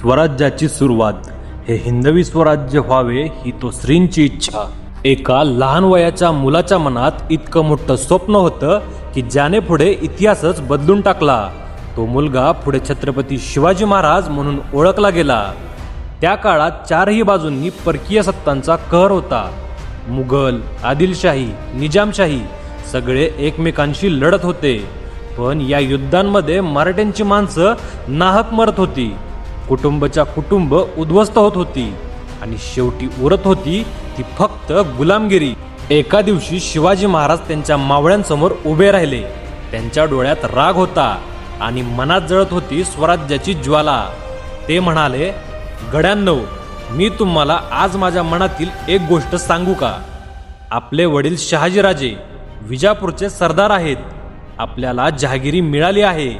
स्वराज्याची सुरुवात. हे हिंदवी स्वराज्य व्हावे ही तो श्रींची इच्छा. एका लहान वयाच्या मुलाच्या मनात इतकं मोठं स्वप्न होतं की ज्याने पुढे इतिहासच बदलून टाकला. तो मुलगा पुढे छत्रपती शिवाजी महाराज म्हणून ओळखला गेला. त्या काळात चारही बाजूंनी परकीय सत्तांचा कहर होता. मुघल, आदिलशाही, निजामशाही सगळे एकमेकांशी लढत होते. पण या युद्धांमध्ये मराठ्यांची माणसं नाहक मरत होती. कुटुंबाच्या कुटुंब उद्ध्वस्त होत होती आणि शेवटी उरत होती ती फक्त गुलामगिरी. एका दिवशी शिवाजी महाराज त्यांच्या मावळ्यांसमोर उभे राहिले. त्यांच्या डोळ्यात राग होता आणि मनात जळत होती स्वराज्याची ज्वाला. ते म्हणाले, गड्यांनो, मी तुम्हाला आज माझ्या मनातील एक गोष्ट सांगू का? आपले वडील शहाजीराजे विजापूरचे सरदार आहेत. आपल्याला जहागिरी मिळाली आहे,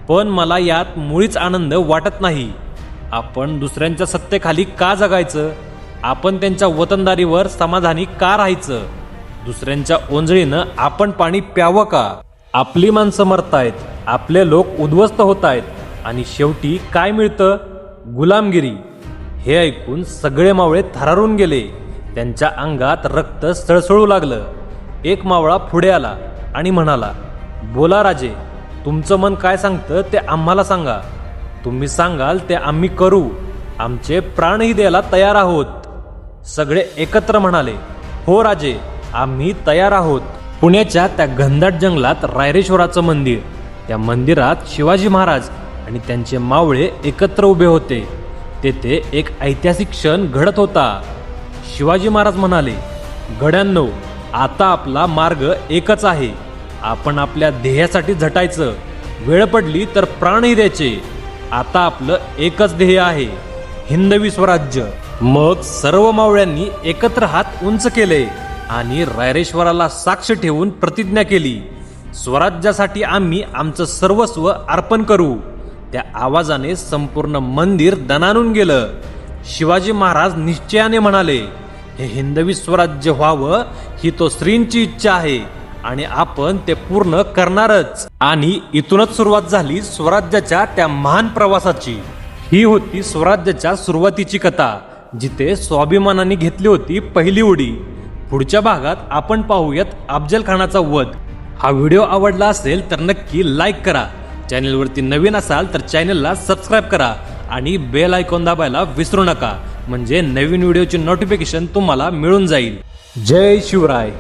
पण मला यात मुळीच आनंद वाटत नाही. आपण दुसऱ्यांच्या सत्तेखाली का जगायचं? आपण त्यांच्या वतनदारीवर समाधानी का राहायचं? दुसऱ्यांच्या ओंजळीनं आपण पाणी प्यावं का? आपली माणसं मरतायत, आपले लोक उद्ध्वस्त होत आहेत आणि शेवटी काय मिळतं? गुलामगिरी. हे ऐकून सगळे मावळे थरारून गेले. त्यांच्या अंगात रक्त सळसळू लागलं. एक मावळा पुढे आला आणि म्हणाला, बोला राजे, तुमचं मन काय सांगतं ते आम्हाला सांगा. तुम्ही सांगाल ते आम्ही करू. आमचे प्राणही द्यायला तयार आहोत. सगळे एकत्र म्हणाले, हो राजे, आम्ही तयार आहोत. पुण्याच्या त्या घनदाट जंगलात रायरेश्वराचं मंदिर. त्या मंदिरात शिवाजी महाराज आणि त्यांचे मावळे एकत्र उभे होते. तेथे एक ऐतिहासिक क्षण घडत होता. शिवाजी महाराज म्हणाले, गड्यांनो, आता आपला मार्ग एकच आहे. आपण आपल्या ध्येयासाठी झटायचं. वेळ पडली तर प्राणही द्यायचे. आता आपलं एकच ध्येय आहे, हिंदवी स्वराज्य. मग सर्व मावळ्यांनी एकत्र हात उंच केले आणि रायरेश्वराला साक्ष ठेवून प्रतिज्ञा केली, स्वराज्यासाठी आम्ही आमचं सर्वस्व अर्पण करू. त्या आवाजाने संपूर्ण मंदिर दणाणून गेलं. शिवाजी महाराज निश्चयाने म्हणाले, हे हिंदवी स्वराज्य व्हावं ही तो श्रींची इच्छा आहे आणि आपण ते पूर्ण करणारच. आणि इथूनच सुरुवात झाली स्वराज्याच्या त्या महान प्रवासाची. ही होती स्वराज्याच्या सुरुवातीची कथा, जिथे स्वाभिमानाने घेतली होती पहिली उडी. पुढच्या भागात आपण पाहूयात अफजल खानाचा वध. हा व्हिडिओ आवडला असेल तर नक्की लाईक करा. चॅनलवरती नवीन असाल तर चॅनलला सबस्क्राईब करा आणि बेल आयकॉन दाबायला विसरू नका, म्हणजे नवीन व्हिडिओची नोटिफिकेशन तुम्हाला मिळून जाईल. जय शिवराय.